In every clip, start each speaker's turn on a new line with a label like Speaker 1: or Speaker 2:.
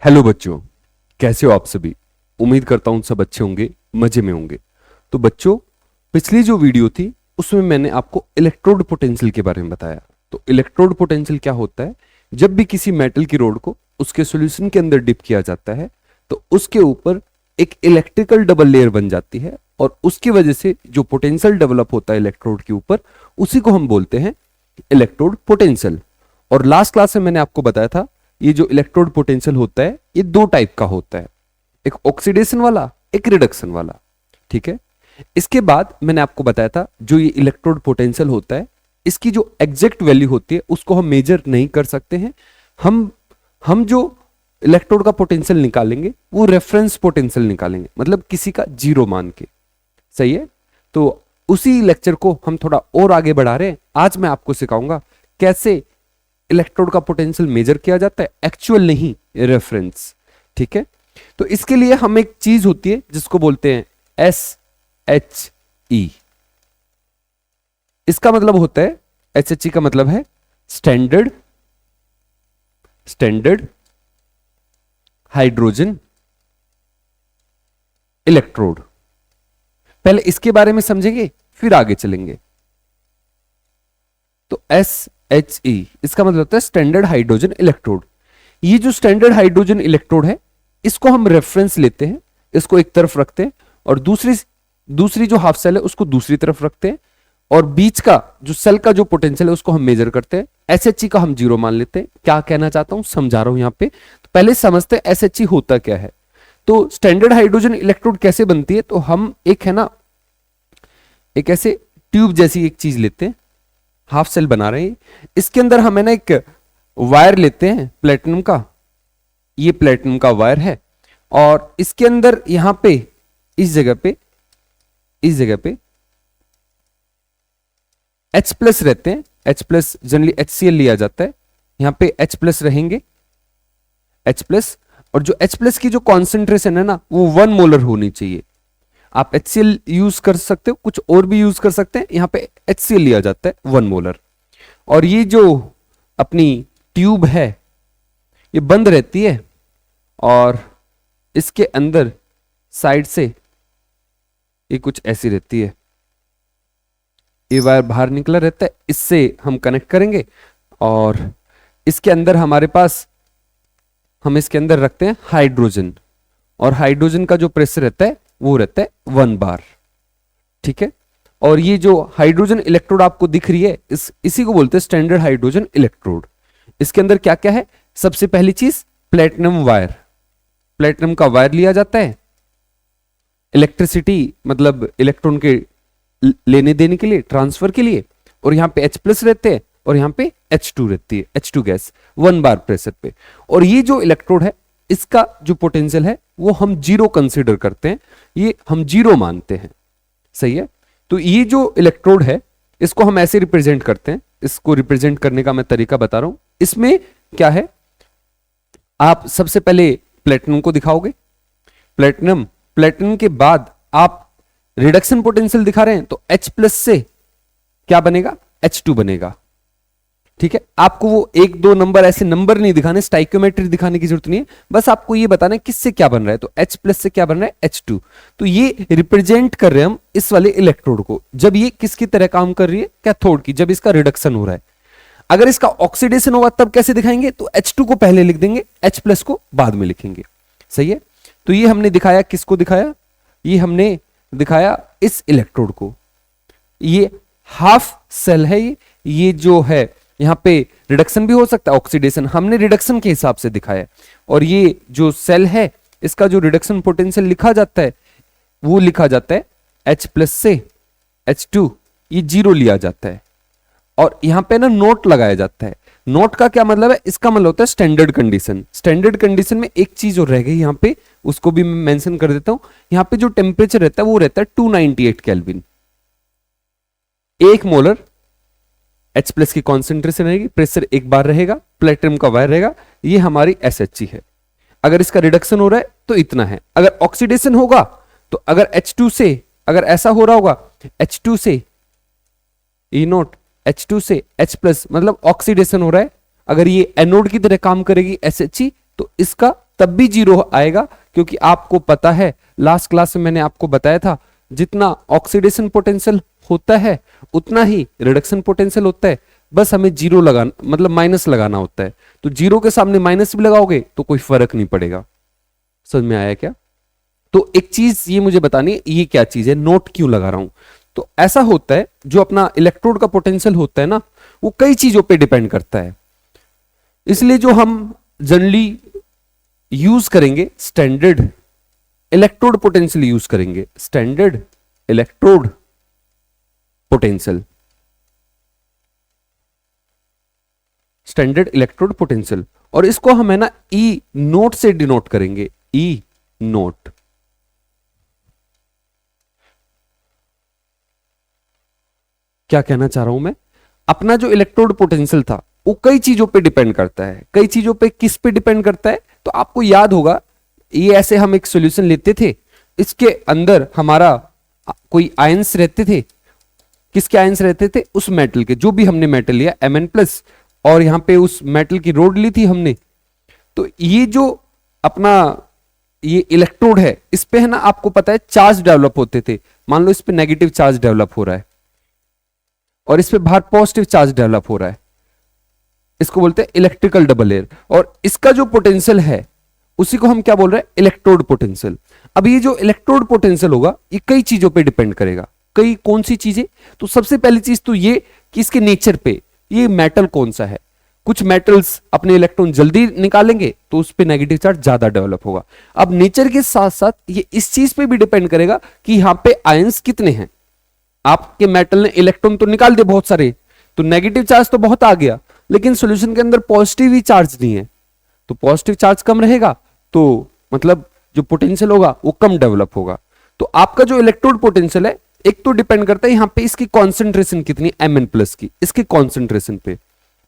Speaker 1: Hello बच्चों, कैसे हो आप सभी। उम्मीद करता हूं सब अच्छे होंगे, मजे में होंगे। तो बच्चों, पिछली जो वीडियो थी उसमें मैंने आपको इलेक्ट्रोड पोटेंशियल के बारे में बताया। तो इलेक्ट्रोड पोटेंशियल क्या होता है? जब भी किसी मेटल की रोड को उसके सॉल्यूशन के अंदर डिप किया जाता है तो उसके ऊपर एक इलेक्ट्रिकल डबल लेयर बन जाती है और उसकी वजह से जो पोटेंशियल डेवलप होता है इलेक्ट्रोड के ऊपर, उसी को हम बोलते हैं इलेक्ट्रोड पोटेंशियल। और लास्ट क्लास में मैंने आपको बताया था ये जो इलेक्ट्रोड पोटेंशियल होता है ये दो टाइप का होता है, एक ऑक्सीडेशन वाला, एक रिडक्शन वाला। ठीक है। इसके बाद मैंने आपको बताया था जो ये इलेक्ट्रोड पोटेंशियल होता है इसकी जो एग्जैक्ट वैल्यू होती है उसको हम मेजर नहीं कर सकते हैं। हम जो इलेक्ट्रोड का पोटेंशियल निकालेंगे वो रेफरेंस पोटेंशियल निकालेंगे, मतलब किसी का जीरो मान के। सही है। तो उसी लेक्चर को हम थोड़ा और आगे बढ़ा रहे हैं। आज मैं आपको सिखाऊंगा कैसे इलेक्ट्रोड का पोटेंशियल मेजर किया जाता है, एक्चुअल नहीं, रेफरेंस। ठीक है। तो इसके लिए हम एक चीज होती है जिसको बोलते हैं SHE। इसका मतलब होता है, SHE का मतलब है स्टैंडर्ड हाइड्रोजन इलेक्ट्रोड। पहले इसके बारे में समझेंगे फिर आगे चलेंगे। तो SHE इसका मतलब होता है स्टैंडर्ड हाइड्रोजन इलेक्ट्रोड। ये जो स्टैंडर्ड हाइड्रोजन इलेक्ट्रोड है इसको हम रेफरेंस लेते हैं, इसको एक तरफ रखते हैं और दूसरी जो हाफ सेल है उसको दूसरी तरफ रखते हैं और बीच का जो सेल का जो पोटेंशियल है उसको हम मेजर करते हैं। SHE का हम जीरो मान लेते हैं। क्या कहना चाहता हूं समझा रहा हूं यहां पे। तो पहले समझते हैं SHE होता क्या है। तो स्टैंडर्ड हाइड्रोजन इलेक्ट्रोड कैसे बनती है, तो हम एक है ना, एक ऐसे ट्यूब जैसी एक चीज लेते हैं, हाफ सेल बना रहे हैं। इसके अंदर हम है ना एक वायर लेते हैं प्लेटिनम का, ये प्लेटिनम का वायर है और इसके अंदर यहां पे इस जगह पे H प्लस रहते हैं। H प्लस जनरली HCl लिया जाता है, यहां पे H प्लस रहेंगे, H प्लस। और जो H प्लस की जो कॉन्सेंट्रेशन है ना वो 1 मोलर होनी चाहिए। आप HCl यूज कर सकते हो, कुछ और भी यूज कर सकते हैं, यहां पे HCl लिया जाता है 1 मोलर। और ये जो अपनी ट्यूब है ये बंद रहती है और इसके अंदर साइड से ये कुछ ऐसी रहती है, ये वायर बाहर निकला रहता है, इससे हम कनेक्ट करेंगे और इसके अंदर हमारे पास, हम इसके अंदर रखते हैं हाइड्रोजन और हाइड्रोजन का जो प्रेशर रहता है वो रहता है 1 बार। ठीक है। और ये जो हाइड्रोजन इलेक्ट्रोड आपको दिख रही है इसी को बोलते हैं स्टैंडर्ड हाइड्रोजन इलेक्ट्रोड। इसके अंदर क्या क्या है? सबसे पहली चीज प्लेटिनम वायर, प्लेटिनम का वायर लिया जाता है इलेक्ट्रिसिटी, मतलब इलेक्ट्रॉन के लेने देने के लिए, ट्रांसफर के लिए। और यहां पे H प्लस रहते हैं और यहां पे H2 रहती है, H2 गैस 1 बार प्रेशर पे। और ये जो इलेक्ट्रोड है इसका जो पोटेंशियल है वो हम जीरो कंसीडर करते हैं, ये हम जीरो मानते हैं। सही है। तो ये जो इलेक्ट्रोड है इसको हम ऐसे रिप्रेजेंट करते हैं। इसको रिप्रेजेंट करने का मैं तरीका बता रहा हूं। इसमें क्या है, आप सबसे पहले प्लेटिनम को दिखाओगे, प्लेटिनम के बाद आप रिडक्शन पोटेंशियल दिखा रहे हैं तो H प्लस से क्या बनेगा, H2 बनेगा। ठीक है। आपको वो 1 2 नंबर ऐसे नंबर नहीं दिखाने, स्टाइकियोमेट्री दिखाने की जरूरत नहीं है, बस आपको ये बताना है किससे क्या बन रहा है। तो H प्लस से क्या बन रहा है, H2। तो ये रिप्रेजेंट कर रहे हैं हम इस वाले इलेक्ट्रोड को, जब ये किसकी तरह काम कर रही है, कैथोड की, जब इसका रिडक्शन हो रहा है। अगर इसका ऑक्सीडेशन होगा तब कैसे दिखाएंगे, तो H2 को पहले लिख देंगे, H प्लस को बाद में लिखेंगे। सही है। तो ये हमने दिखाया, किसको दिखाया, ये हमने दिखाया इस इलेक्ट्रोड को। ये हाफ सेल है, ये जो है यहां पे रिडक्शन भी हो सकता है, ऑक्सीडेशन हमने रिडक्शन के हिसाब से दिखाया। और ये जो सेल है इसका जो रिडक्शन पोटेंशियल लिखा जाता है वो लिखा जाता है H प्लस से H2, ये जीरो लिया जाता है और यहां पे ना नोट लगाया जाता है। नोट का क्या मतलब है, इसका मतलब होता है स्टैंडर्ड कंडीशन। स्टैंडर्ड कंडीशन में एक चीज और रह गई यहां पे, उसको भी मैं मेंशन कर देता हूं। यहां पे जो टेम्परेचर रहता है वो रहता है 298 केल्विन। 1 मोलर H प्लस की कॉन्सेंट्रेशन रहेगी, प्रेशर 1 बार रहेगा, प्लेटिनम का वायर रहेगा, ये हमारी SHE है। अगर इसका रिडक्शन हो रहा है तो इतना है। अगर ऑक्सीडेशन होगा तो अगर H2 से, अगर ऐसा हो रहा होगा H2 से E नोट, H2 से H प्लस, मतलब ऑक्सीडेशन हो रहा है, अगर ये एनोड की तरह काम करेगी SHE तो इसका तब भी जीरो आएगा, क्योंकि आपको पता है लास्ट क्लास में मैंने आपको बताया था जितना ऑक्सीडेशन पोटेंशियल होता है उतना ही रिडक्शन पोटेंशियल होता है, बस हमें जीरो लगाना मतलब माइनस लगाना होता है। तो जीरो के सामने माइनस भी लगाओगे तो कोई फर्क नहीं पड़ेगा। समझ में आया क्या? तो एक चीज ये मुझे बतानी है, ये क्या चीज है, नोट क्यों लगा रहा हूं। तो ऐसा होता है जो अपना इलेक्ट्रोड का पोटेंशियल होता है ना, वो कई चीजों पे डिपेंड करता है। इसलिए जो हम जनरली यूज करेंगे स्टैंडर्ड इलेक्ट्रोड पोटेंशियल यूज करेंगे, standard electrode potential, standard electrode potential, और इसको हम है ना ई नोट से डिनोट करेंगे, ई नोट। क्या कहना चाह रहा हूं मैं, अपना जो इलेक्ट्रोड पोटेंशियल था वो कई चीजों पे डिपेंड करता है। कई चीजों पे किस पे डिपेंड करता है, तो आपको याद होगा ये ऐसे हम एक सॉल्यूशन लेते थे, इसके अंदर हमारा कोई आयंस रहते थे। किसके आयंस रहते थे? उस मेटल के, जो भी हमने मेटल लिया Mn+, और यहां पे उस मेटल की रोड ली थी हमने। तो ये जो अपना ये इलेक्ट्रोड है, इस पे है ना आपको पता है चार्ज डेवलप होते थे। मान लो इस पे नेगेटिव चार्ज डेवलप हो रहा है और इस पे बाहर पॉजिटिव चार्ज डेवलप हो रहा है, इसको बोलते हैं इलेक्ट्रिकल डबल लेयर। और इसका जो पोटेंशियल है उसी को हम क्या बोल रहे हैं? Electrode potential. अब ये जो इलेक्ट्रोड पोटेंशियल होगा ये कई चीजों पे डिपेंड करेगा। कई कौन सी चीजें? तो सबसे पहली चीज तो ये कि इसके नेचर पे, ये मेटल कौन सा है। कुछ मेटल्स अपने इलेक्ट्रॉन जल्दी निकालेंगे तो उस पे नेगेटिव चार्ज ज्यादा डेवलप होगा। अब नेचर के साथ साथ ये इस चीज पे भी डिपेंड करेगा कि यहां पे आयंस कितने हैं। आपके मेटल ने इलेक्ट्रॉन तो निकाल दिए बहुत सारे, तो नेगेटिव चार्ज तो बहुत आ गया, लेकिन सॉल्यूशन के अंदर पॉजिटिव ही चार्ज नहीं है। तो पॉजिटिव चार्ज कम रहेगा तो मतलब जो पोटेंशियल होगा वो कम डेवलप होगा। तो आपका जो इलेक्ट्रोड पोटेंशियल है एक तो डिपेंड करता है यहां पे इसकी कॉन्सेंट्रेशन कितनी, Mn+ की, इसके कॉन्सेंट्रेशन पे,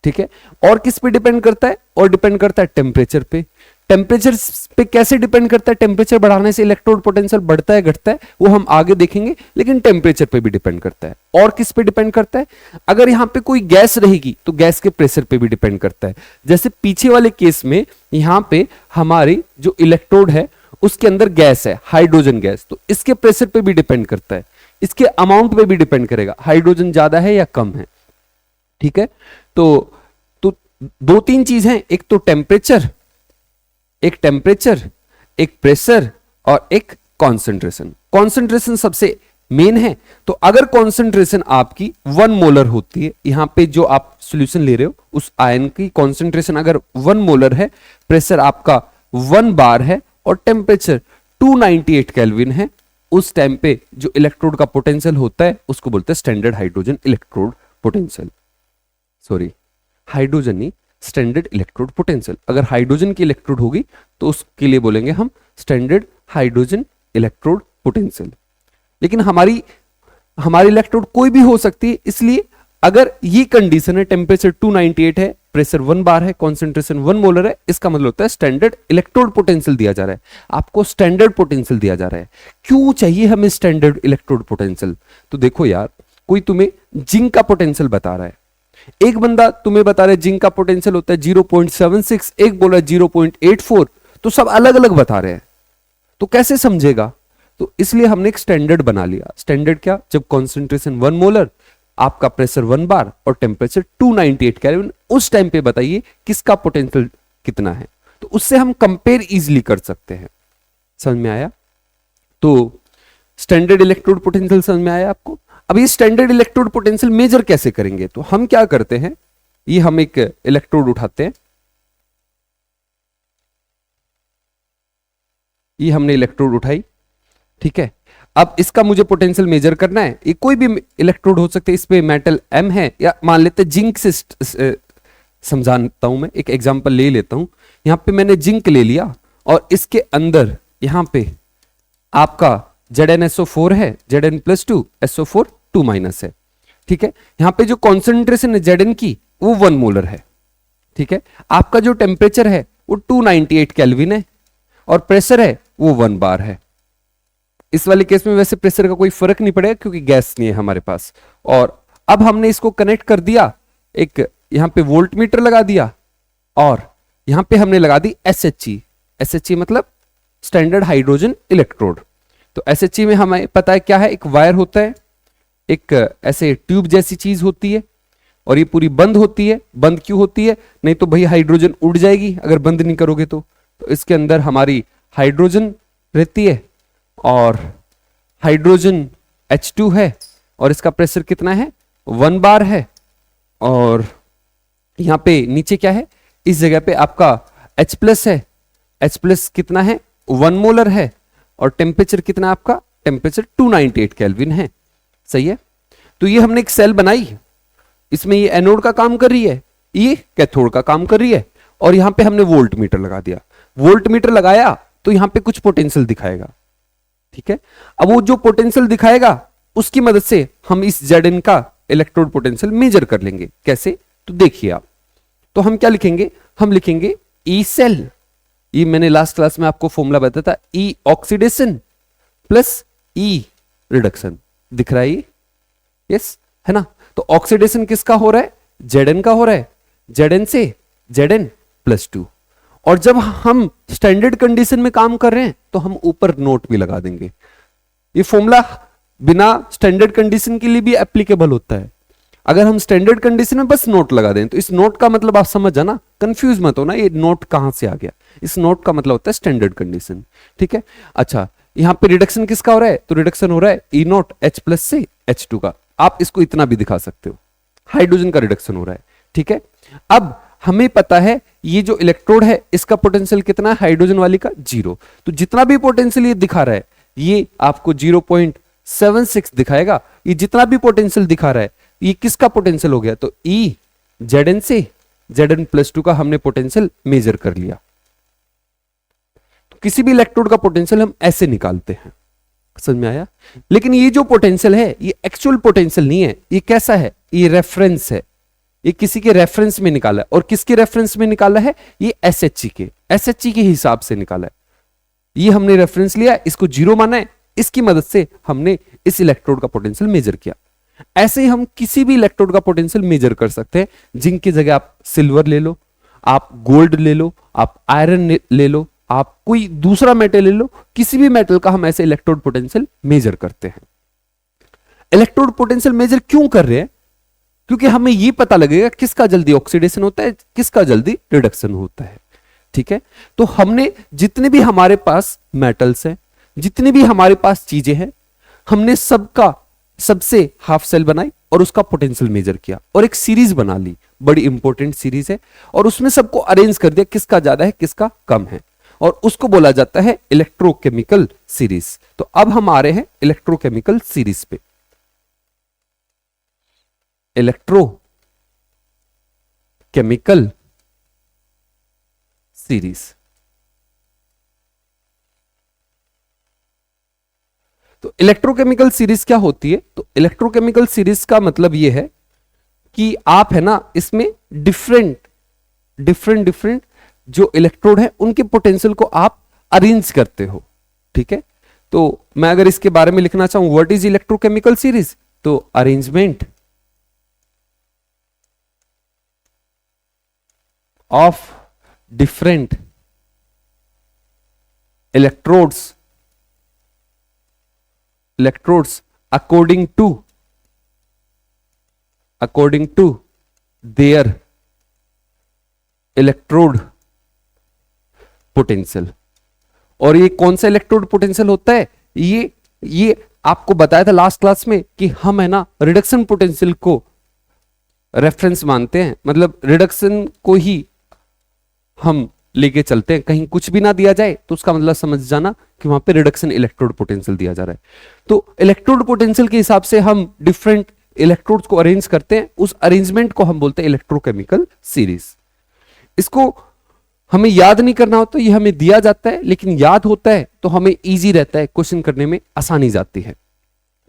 Speaker 1: ठीक है। और किस पे डिपेंड करता है? और डिपेंड करता है टेम्परेचर पे। टेम्परेचर पे कैसे डिपेंड करता है? टेम्परेचर बढ़ाने से इलेक्ट्रोड पोटेंशियल बढ़ता है घटता है, वो हम आगे देखेंगे, लेकिन टेम्परेचर पे भी डिपेंड करता है। और किस पे डिपेंड करता है? अगर यहां पे कोई गैस रहेगी तो गैस के प्रेशर पे भी डिपेंड करता है। जैसे पीछे वाले केस में यहां पे हमारी जो इलेक्ट्रोड है उसके अंदर गैस है, हाइड्रोजन गैस, तो इसके प्रेशर पे भी डिपेंड करता है, इसके अमाउंट पे भी डिपेंड करेगा, हाइड्रोजन ज्यादा है या कम है, ठीक है। तो दो तीन चीज हैं, एक तो टेम्परेचर, एक प्रेशर और एक कॉन्सेंट्रेशन। कॉन्सेंट्रेशन सबसे मेन है। तो अगर कॉन्सेंट्रेशन आपकी 1 मोलर होती है, यहां पे जो आप सॉल्यूशन ले रहे हो उस आयन की कॉन्सेंट्रेशन अगर 1 मोलर है, प्रेशर आपका 1 बार है और टेम्परेचर 298 केल्विन है, उस टाइम पे जो इलेक्ट्रोड का पोटेंशियल होता है उसको बोलते हैं standard hydrogen electrode potential. Sorry, hydrogen नहीं, स्टैंडर्ड इलेक्ट्रोड पोटेंशियल। अगर हाइड्रोजन की इलेक्ट्रोड होगी तो उसके लिए बोलेंगे हम स्टैंडर्ड हाइड्रोजन इलेक्ट्रोड पोटेंशियल। लेकिन हमारी इलेक्ट्रोड कोई भी हो सकती है, इसलिए अगर ये कंडीशन है, टेम्परेचर 298 है, प्रेशर 1 बार है, कॉन्सेंट्रेशन 1 मोलर है, इसका मतलब होता है स्टैंडर्ड इलेक्ट्रोड पोटेंशियल दिया जा रहा है, आपको स्टैंडर्ड पोटेंशियल दिया जा रहा है। क्यों चाहिए हमें स्टैंडर्ड इलेक्ट्रोड पोटेंशियल? तो देखो यार, कोई तुम्हें जिंक का पोटेंशियल बता रहा है, एक बंदा तुम्हें बता रहा है जिंक का पोटेंशियल होता है 0.76, एक बोल रहा है 0.84, तो सब अलग अलग बता रहे हैं, तो कैसे समझेगा? तो इसलिए हमने एक स्टैंडर्ड बना लिया। स्टैंडर्ड क्या? जब कॉन्सेंट्रेशन 1 मोलर, आपका प्रेशर 1 बार और टेम्परेचर 298 केल्विन, उस टाइम पे बताइए किसका पोटेंशियल कितना है, तो उससे हम कंपेयर इजीली कर सकते हैं। समझ में आया? तो स्टैंडर्ड इलेक्ट्रोड पोटेंशियल समझ में आया आपको? अब ये स्टैंडर्ड इलेक्ट्रोड पोटेंशियल मेजर कैसे करेंगे? तो हम क्या करते हैं, ये हम एक इलेक्ट्रोड उठाते हैं, ये हमने इलेक्ट्रोड उठाई, ठीक है। अब इसका मुझे पोटेंशियल मेजर करना है। ये कोई भी इलेक्ट्रोड हो सकते हैं, इस पे मेटल M है, या मान लेते हैं जिंक से समझाता हूं मैं, एक एग्जांपल ले लेता हूं। यहां पे मैंने जिंक ले लिया और इसके अंदर यहां पे आपका ZnSO4 है, Zn+2 SO4 2- है, ठीक है। यहां पे जो कॉन्सेंट्रेशन है Zn की वो 1 मोलर है, ठीक है। आपका जो टेम्परेचर है वो 298 केल्विन है और प्रेशर है वो 1 बार है। इस वाले केस में वैसे प्रेशर का कोई फर्क नहीं पड़ेगा क्योंकि गैस नहीं है हमारे पास। और अब हमने इसको कनेक्ट कर दिया, एक यहां पे वोल्ट मीटर लगा दिया और यहां पे हमने लगा दी SHE, SHE मतलब स्टैंडर्ड हाइड्रोजन इलेक्ट्रोड। तो SHE में हमें पता है क्या है, एक वायर होता है, एक ऐसे ट्यूब जैसी चीज होती है, और ये पूरी बंद होती है। बंद क्यों होती है? नहीं तो भाई हाइड्रोजन उड़ जाएगी अगर बंद नहीं करोगे तो इसके अंदर हमारी हाइड्रोजन रहती है, और हाइड्रोजन H2 है, और इसका प्रेशर कितना है, 1 बार है। और यहां पे नीचे क्या है, इस जगह पे आपका H प्लस है। H प्लस कितना है, 1 मोलर है, और टेम्परेचर कितना आपका, टेम्परेचर 298 केल्विन है। सही है। तो ये हमने एक सेल बनाई, इसमें ये एनोड का काम कर रही है, ये कैथोड का काम कर रही है, और यहां पे हमने वोल्ट मीटर लगा दिया। वोल्ट मीटर लगाया तो यहां पे कुछ पोटेंशियल दिखाएगा। ठीक है। अब वो जो पोटेंशियल दिखाएगा उसकी मदद से हम इस Zn का इलेक्ट्रोड पोटेंशियल मेजर कर लेंगे। कैसे? तो देखिए आप, तो हम क्या लिखेंगे, हम लिखेंगे ई सेल, ये मैंने लास्ट क्लास में आपको फॉर्मूला बताया था, ई ऑक्सीडेशन प्लस ई रिडक्शन। दिख रहा है ये? यस, है ना। तो ऑक्सीडेशन किसका हो रहा है, Zn का हो रहा है, Zn से Zn प्लस 2। और जब हम स्टैंडर्ड कंडीशन में काम कर रहे हैं तो हम ऊपर नोट भी लगा देंगे। ये फॉर्मूला बिना स्टैंडर्ड कंडीशन के लिए भी एप्लीकेबल होता है। अगर हम स्टैंडर्ड कंडीशन में बस नोट लगा दें तो इस नोट का मतलब आप समझ जाना, कंफ्यूज मत होना ये नोट कहां से आ गया। इस नोट का मतलब होता है स्टैंडर्ड कंडीशन। ठीक है। अच्छा, यहां पे रिडक्शन किसका हो रहा है, तो रिडक्शन हो रहा है ई नोट H प्लस से H2 का। आप इसको इतना भी दिखा सकते हो, हाइड्रोजन का रिडक्शन हो रहा है। ठीक है। अब हमें पता है ये जो इलेक्ट्रोड है इसका पोटेंशियल कितना है, हाइड्रोजन वाली का 0। तो जितना भी पोटेंशियल ये दिखा रहा है ये आपको 0.76 दिखाएगा। ये जितना भी पोटेंशियल दिखा रहा है ये किसका पोटेंशियल हो गया, तो ई Zn से Zn प्लस 2 का हमने पोटेंशियल मेजर कर लिया। तो किसी भी इलेक्ट्रोड का पोटेंशियल हम ऐसे निकालते हैं। समझ में आया? लेकिन ये जो पोटेंशियल है ये एक्चुअल पोटेंशियल नहीं है, ये कैसा है, ये रेफरेंस है। ये किसी के रेफरेंस में निकाला है, और किसके रेफरेंस में निकाला है, ये SHE के हिसाब से निकाला है। ये हमने रेफरेंस लिया, इसको 0 माना है, इसकी मदद से हमने इस इलेक्ट्रोड का पोटेंशियल मेजर किया। ऐसे ही हम किसी भी इलेक्ट्रोड का पोटेंशियल मेजर कर सकते हैं। जिंक की जगह आप सिल्वर ले लो, आप गोल्ड ले लो, आप आयरन ले लो, आप कोई दूसरा मेटल ले लो, किसी भी मेटल का हम ऐसे इलेक्ट्रोड पोटेंशियल मेजर करते हैं। इलेक्ट्रोड पोटेंशियल मेजर क्यों कर रहे हैं? क्योंकि हमें यह पता लगेगा किसका जल्दी ऑक्सीडेशन होता है, किसका जल्दी रिडक्शन होता है। ठीक है। तो हमने जितने भी हमारे पास मेटल्स हैं, जितनी भी हमारे पास चीजें हैं, हमने सबका सबसे हाफ सेल बनाई और उसका पोटेंशियल मेजर किया और एक सीरीज बना ली, बड़ी इंपॉर्टेंट सीरीज है, और उसमें सबको अरेंज कर दिया किसका ज्यादा है किसका कम है, और उसको बोला जाता है इलेक्ट्रोकेमिकल सीरीज। तो अब हम आ रहे हैं इलेक्ट्रोकेमिकल सीरीज पे। इलेक्ट्रोकेमिकल सीरीज, तो इलेक्ट्रोकेमिकल सीरीज क्या होती है? तो इलेक्ट्रोकेमिकल सीरीज का मतलब यह है कि आप है ना इसमें डिफरेंट डिफरेंट जो इलेक्ट्रोड है उनके पोटेंशियल को आप अरेंज करते हो। ठीक है। तो मैं अगर इसके बारे में लिखना चाहूं व्हाट इज इलेक्ट्रोकेमिकल सीरीज, तो arrangement of different electrodes according to their electrode potential. और ये कौन सा इलेक्ट्रोड पोटेंशियल होता है? ये आपको बताया था लास्ट क्लास में कि हम है ना रिडक्शन पोटेंशियल को रेफरेंस मानते हैं, मतलब रिडक्शन को ही हम लेके चलते हैं। कहीं कुछ भी ना दिया जाए तो उसका मतलब समझ जाना कि वहां पे रिडक्शन इलेक्ट्रोड पोटेंशियल दिया जा रहा है। तो इलेक्ट्रोड पोटेंशियल के हिसाब से हम डिफरेंट इलेक्ट्रोड्स को अरेंज करते हैं, उस अरेंजमेंट को हम बोलते हैं इलेक्ट्रोकेमिकल सीरीज। इसको हमें याद नहीं करना होता, ये हमें दिया जाता है, लेकिन याद होता है तो हमें इजी रहता है, क्वेश्चन करने में आसानी जाती है।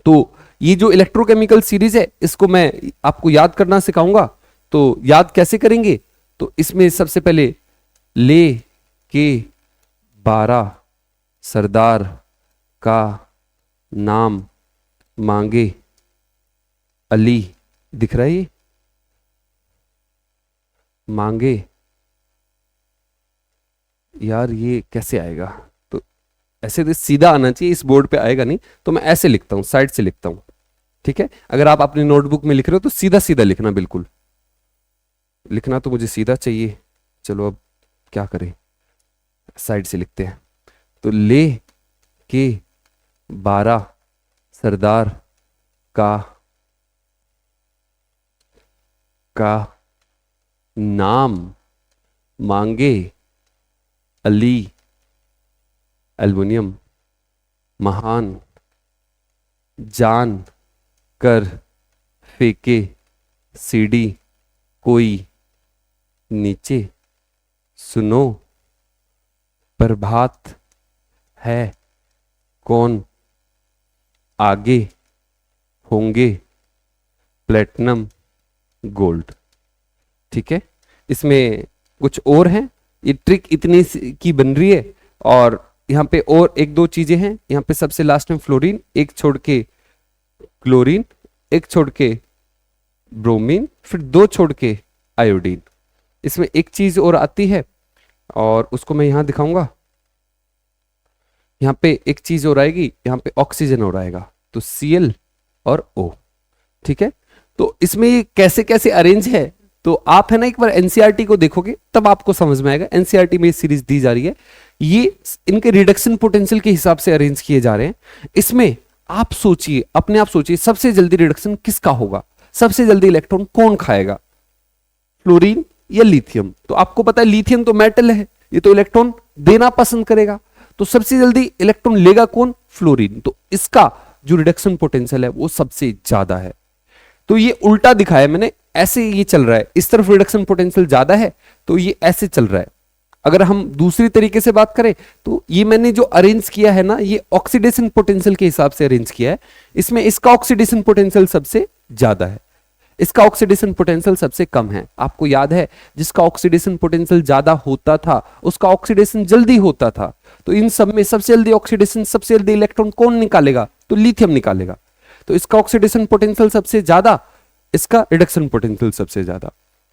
Speaker 1: तो ये जो इलेक्ट्रोकेमिकल सीरीज है इसको मैं आपको याद करना सिखाऊंगा। तो याद कैसे करेंगे? तो इसमें सबसे पहले ले के 12 सरदार का नाम मांगे अली, दिख रहा है ये, मांगे यार ये कैसे आएगा, तो ऐसे तो सीधा आना चाहिए, इस बोर्ड पे आएगा नहीं, तो मैं ऐसे लिखता हूं, साइड से लिखता हूं। ठीक है, अगर आप अपनी नोटबुक में लिख रहे हो तो सीधा सीधा लिखना, बिल्कुल लिखना तो मुझे सीधा चाहिए। चलो अब क्या करें, साइड से लिखते हैं। तो ले के 12 सरदार का नाम मांगे अली एल्युमिनियम, महान जान कर फेंके सीडी कोई नीचे, सुनो प्रभात है कौन आगे होंगे प्लेटिनम गोल्ड। ठीक है, इसमें कुछ और हैं, ये ट्रिक इतनी की बन रही है, और यहाँ पे और एक दो चीजें हैं। यहाँ पे सबसे लास्ट में फ्लोरीन, एक छोड़ के क्लोरीन, एक छोड़ के ब्रोमीन, फिर दो छोड़ के आयोडीन। इसमें एक चीज और आती है और उसको मैं यहां दिखाऊंगा। यहाँ पे एक चीज और आएगी, यहाँ पे ऑक्सीजन और आएगा, तो Cl और O। ठीक है, तो इसमें ये कैसे कैसे अरेंज है, तो आप है ना एक बार एनसीईआरटी को देखोगे तब आपको समझ में आएगा। एनसीईआरटी में ये सीरीज दी जा रही है, ये इनके रिडक्शन पोटेंशियल के हिसाब से अरेंज किए जा रहे हैं। इसमें आप सोचिए, अपने आप सोचिए, सबसे जल्दी रिडक्शन किसका होगा, सबसे जल्दी इलेक्ट्रॉन कौन खाएगा, फ्लोरीन या लिथियम। तो आपको पता है लिथियम तो मेटल है, ये तो इलेक्ट्रॉन देना पसंद करेगा, तो सबसे जल्दी इलेक्ट्रॉन लेगा कौन, फ्लोरीन। तो इसका जो रिडक्शन पोटेंशियल है वो सबसे ज्यादा है। तो ये उल्टा दिखाया मैंने, ऐसे ये चल रहा है, इस तरफ रिडक्शन पोटेंशियल ज्यादा है तो ये ऐसे चल रहा है। अगर हम दूसरी तरीके से बात करें तो ये मैंने जो अरेंज किया है ना, ये ऑक्सीडेशन पोटेंशियल के हिसाब से अरेंज किया है। इसमें इसका ऑक्सीडेशन पोटेंशियल सबसे ज्यादा है, इसका ऑक्सीडेशन पोटेंशियल सबसे कम है। आपको याद है, जिसका ऑक्सीडेशन पोटेंशियल ज्यादा होता था उसका ऑक्सीडेशन जल्दी होता था। तो इन सब में सबसे जल्दी ऑक्सीडेशन, सबसे जल्दी इलेक्ट्रॉन कौन निकालेगा, तो लिथियम निकालेगा। तो इसका ऑक्सीडेशन पोटेंशियल सबसे ज्यादा, इसका रिडक्शन पोटेंशियल सबसे ज्यादा।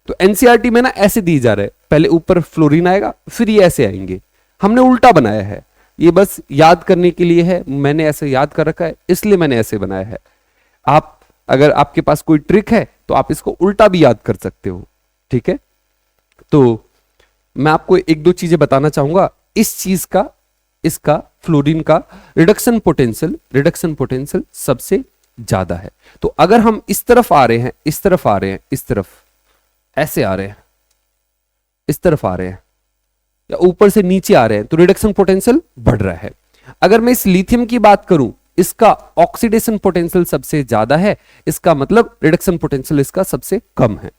Speaker 1: तो एनसीईआरटी में ना ऐसे दी जा रहा है, पहले ऊपर फ्लोरीन आएगा फिर ये ऐसे आएंगे। हमने उल्टा बनाया है, ये बस याद करने के लिए है, मैंने ऐसे याद कर रखा है इसलिए मैंने ऐसे बनाया है। आप अगर आपके पास कोई ट्रिक है तो आप इसको उल्टा भी याद कर सकते हो। ठीक है, तो मैं आपको एक दो चीजें बताना चाहूंगा इस चीज का। इसका फ्लोरीन का रिडक्शन पोटेंशियल सबसे ज्यादा है। तो अगर हम इस तरफ आ रहे हैं, इस तरफ आ रहे हैं, इस तरफ ऐसे आ रहे हैं, इस तरफ आ रहे हैं, या ऊपर से नीचे आ रहे हैं, तो रिडक्शन पोटेंशियल बढ़ रहा है। अगर मैं इस लिथियम की बात करूं, इसका ऑक्सीडेशन पोटेंशियल सबसे ज्यादा है, इसका मतलब रिडक्शन पोटेंशियल इसका सबसे कम है।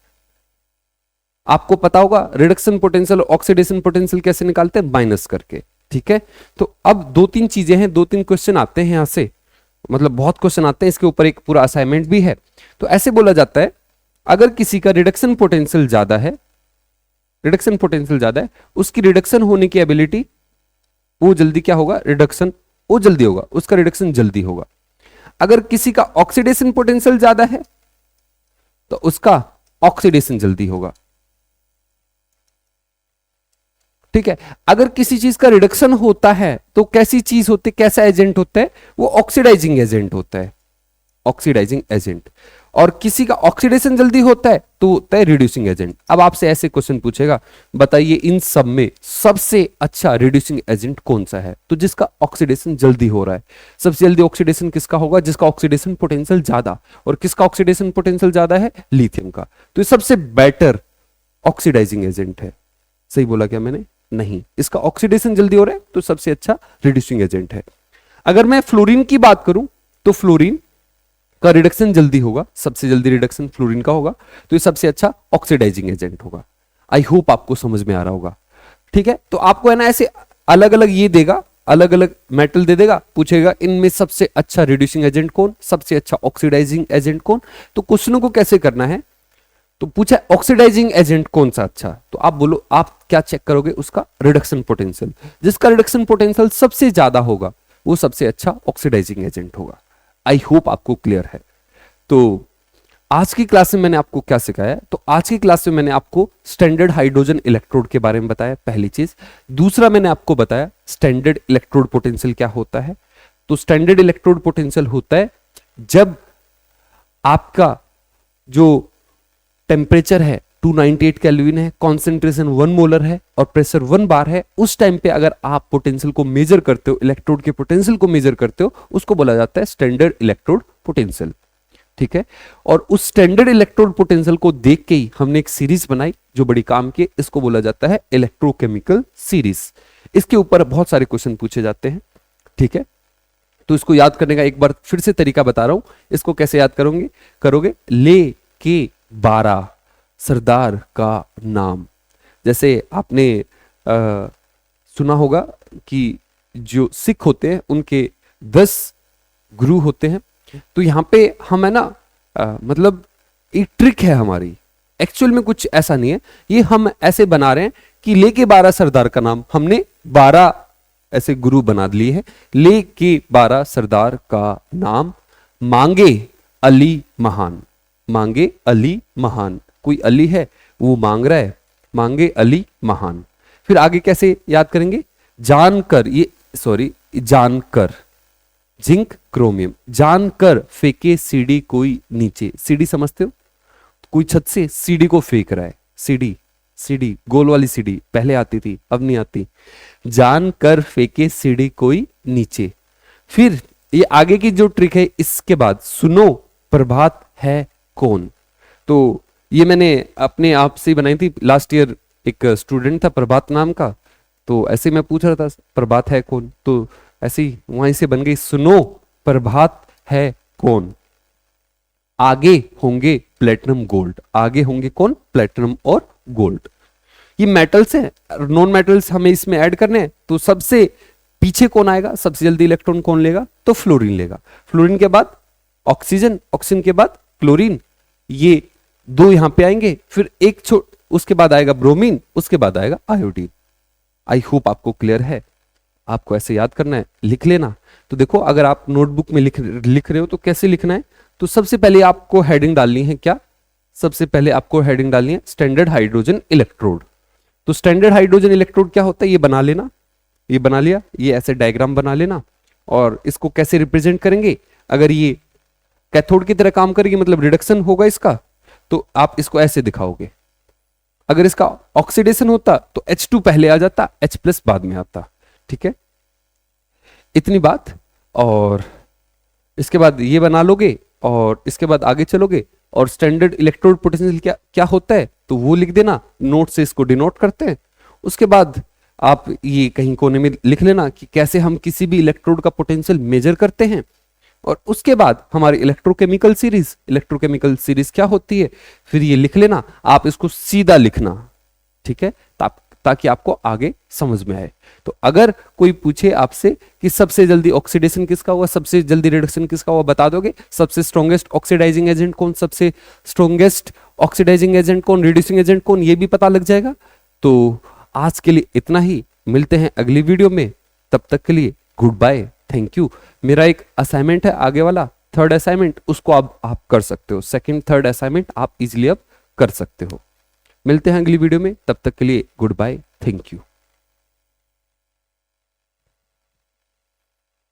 Speaker 1: आपको पता होगा रिडक्शन पोटेंशियल ऑक्सीडेशन पोटेंशियल कैसे निकालते हैं, माइनस करके। ठीक है, तो अब दो तीन चीजें हैं, दो तीन क्वेश्चन आते हैं यहां से, मतलब बहुत क्वेश्चन आते हैं, इसके ऊपर एक पूरा असाइनमेंट भी है। तो ऐसे बोला जाता है, अगर किसी का रिडक्शन पोटेंशियल ज्यादा है, रिडक्शन पोटेंशियल ज्यादा है, उसकी रिडक्शन होने की एबिलिटी, वो जल्दी क्या होगा, रिडक्शन वो जल्दी होगा, उसका रिडक्शन जल्दी होगा। अगर किसी का ऑक्सीडेशन पोटेंशियल ज्यादा है तो उसका ऑक्सीडेशन जल्दी होगा। ठीक है, अगर किसी चीज का रिडक्शन होता है तो कैसी चीज होती है, कैसा एजेंट होता है, वो ऑक्सीडाइजिंग एजेंट होता है, ऑक्सीडाइजिंग एजेंट। और किसी का ऑक्सीडेशन जल्दी होता है तो होता है रिड्यूसिंग एजेंट। अब आपसे ऐसे क्वेश्चन पूछेगा, बताइए इन सब में सबसे अच्छा रिड्यूसिंग एजेंट कौन सा है, तो जिसका ऑक्सीडेशन जल्दी हो रहा है। सबसे जल्दी ऑक्सीडेशन किसका होगा, जिसका ऑक्सीडेशन पोटेंशियल ज्यादा, और किसका ऑक्सीडेशन पोटेंशियल ज्यादा है, लिथियम का। तो ये सबसे बेटर ऑक्सीडाइजिंग एजेंट है। सही बोला क्या मैंने, नहीं, इसका ऑक्सीडेशन जल्दी हो रहा है तो सबसे अच्छा रिड्यूसिंग एजेंट है। अगर मैं फ्लोरीन की बात करूं तो फ्लोरीन का रिडक्शन जल्दी होगा, सबसे जल्दी रिडक्शन फ्लोरीन का होगा, तो ये सबसे अच्छा ऑक्सीडाइजिंग एजेंट होगा। आई होप आपको समझ में आ रहा होगा। ठीक है, तो आपको है ना ऐसे अलग अलग ये देगा, अलग अलग मेटल दे देगा, पूछेगा इनमें सबसे अच्छा रिड्यूसिंग एजेंट कौन, सबसे अच्छा ऑक्सीडाइजिंग एजेंट कौन। तो क्वेश्चनों को कैसे करना है, तो पूछा ऑक्सीडाइजिंग एजेंट कौन सा अच्छा, तो आप बोलो, आप क्या चेक करोगे, उसका रिडक्शन पोटेंशियल। जिसका रिडक्शन पोटेंशियल सबसे ज्यादा होगा वो सबसे अच्छा ऑक्सीडाइजिंग एजेंट होगा। आई होप आपको क्लियर है। तो आज की क्लास में मैंने आपको क्या सिखाया, तो आज की क्लास में मैंने आपको स्टैंडर्ड हाइड्रोजन इलेक्ट्रोड के बारे में बताया, पहली चीज। दूसरा मैंने आपको बताया स्टैंडर्ड इलेक्ट्रोड पोटेंशियल क्या होता है। तो स्टैंडर्ड इलेक्ट्रोड पोटेंशियल होता है जब आपका जो टेम्परेचर है 298 केल्विन है, कॉन्सेंट्रेशन 1 मोलर है और प्रेशर 1 बार है, उस टाइम पे अगर आप पोटेंशियल को मेजर करते हो, इलेक्ट्रोड के पोटेंशियल को मेजर करते हो, उसको बोला जाता है स्टैंडर्ड इलेक्ट्रोड पोटेंशियल। ठीक है, और उस स्टैंडर्ड इलेक्ट्रोड पोटेंशियल को देख के ही हमने एक सीरीज बनाई जो बड़ी काम की, इसको बोला जाता है इलेक्ट्रोकेमिकल सीरीज। इसके ऊपर बहुत सारे क्वेश्चन पूछे जाते हैं। ठीक है, तो इसको याद करने का एक बार फिर से तरीका बता रहा हूं। इसको कैसे याद करोगे, ले के 12 सरदार का नाम। जैसे आपने सुना होगा कि जो सिख होते हैं उनके 10 गुरु होते हैं। तो यहां पे हम है ना मतलब एक ट्रिक है हमारी, एक्चुअल में कुछ ऐसा नहीं है, ये हम ऐसे बना रहे हैं कि लेके 12 सरदार का नाम, हमने 12 ऐसे गुरु बना लिए हैं। लेके 12 सरदार का नाम, मांगे अली महान, मांगे अली महान। कोई अली है वो मांग रहा है, मांगे अली महान। फिर आगे कैसे याद करेंगे, जानकर, ये सॉरी जानकर, जिंक क्रोमियम, जानकर फेंके सीडी कोई नीचे। सीडी समझते हो, कोई छत से सीडी को फेंक रहा है, सीडी, सीडी गोल वाली सीडी पहले आती थी अब नहीं आती। जानकर फेंके सीडी कोई नीचे। फिर ये आगे की जो ट्रिक है, इसके बाद सुनो प्रभात है कौन। तो ये मैंने अपने आप से बनाई थी, लास्ट ईयर एक स्टूडेंट था प्रभात नाम का, तो ऐसे मैं पूछ रहा था प्रभात है कौन, तो ऐसे ही वहीं से बन गई सुनो प्रभात है कौन। आगे होंगे प्लेटिनम गोल्ड, आगे होंगे कौन, प्लेटिनम और गोल्ड। ये मेटल्स हैं, नॉन मेटल्स हमें इसमें ऐड करने हैं। तो सबसे पीछे कौन आएगा, सबसे जल्दी इलेक्ट्रॉन कौन लेगा, तो फ्लोरीन लेगा। फ्लोरीन के बाद ऑक्सीजन, ऑक्सीजन के बाद क्लोरीन, ये दो यहां पे आएंगे। फिर एक उसके बाद आएगा ब्रोमीन, उसके बाद आएगा आयोडीन। आई होप आपको क्लियर है। आपको ऐसे याद करना है, लिख लेना। तो देखो अगर आप नोटबुक में लिख रहे हो तो कैसे लिखना है, तो सबसे पहले आपको हेडिंग डालनी है क्या, सबसे पहले आपको हेडिंग डालनी है स्टैंडर्ड हाइड्रोजन इलेक्ट्रोड। तो स्टैंडर्ड हाइड्रोजन इलेक्ट्रोड क्या होता है, ये बना लेना, ये बना लिया, ये ऐसे डायग्राम बना लेना। और इसको कैसे रिप्रेजेंट करेंगे, अगर ये कैथोड की तरह काम करेगी मतलब रिडक्शन होगा इसका, तो आप इसको ऐसे दिखाओगे। अगर इसका ऑक्सीडेशन होता तो H2 पहले आ जाता, H+ बाद में आता। ठीक है, इतनी बात। और इसके बाद ये बना लोगे और इसके बाद आगे चलोगे और स्टैंडर्ड इलेक्ट्रोड पोटेंशियल क्या क्या होता है तो वो लिख देना, नोट से इसको डिनोट करते हैं। उसके बाद आप ये कहीं कोने में लिख लेना कि कैसे हम किसी भी इलेक्ट्रोड का पोटेंशियल मेजर करते हैं। और उसके बाद हमारी इलेक्ट्रोकेमिकल सीरीज क्या होती है, फिर ये लिख लेना, आप इसको सीधा लिखना। ठीक है, ताकि आपको आगे समझ में आए। तो अगर कोई पूछे आपसे कि सबसे जल्दी ऑक्सीडेशन किसका हुआ, सबसे जल्दी रिडक्शन किसका हुआ, बता दोगे। सबसे स्ट्रॉन्गेस्ट ऑक्सीडाइजिंग एजेंट कौन, सबसे स्ट्रॉन्गेस्ट ऑक्सीडाइजिंग एजेंट कौन, रिड्यूसिंग एजेंट कौन, ये भी पता लग जाएगा। तो आज के लिए इतना ही, मिलते हैं अगली वीडियो में, तब तक के लिए गुड बाय, थैंक यू। मेरा एक असाइनमेंट है आगे वाला, 3rd असाइनमेंट, उसको आप कर सकते हो। 2nd 3rd असाइनमेंट आप इजीली अब कर सकते हो। मिलते हैं अगली वीडियो में, तब तक के लिए गुड बाय, थैंक यू।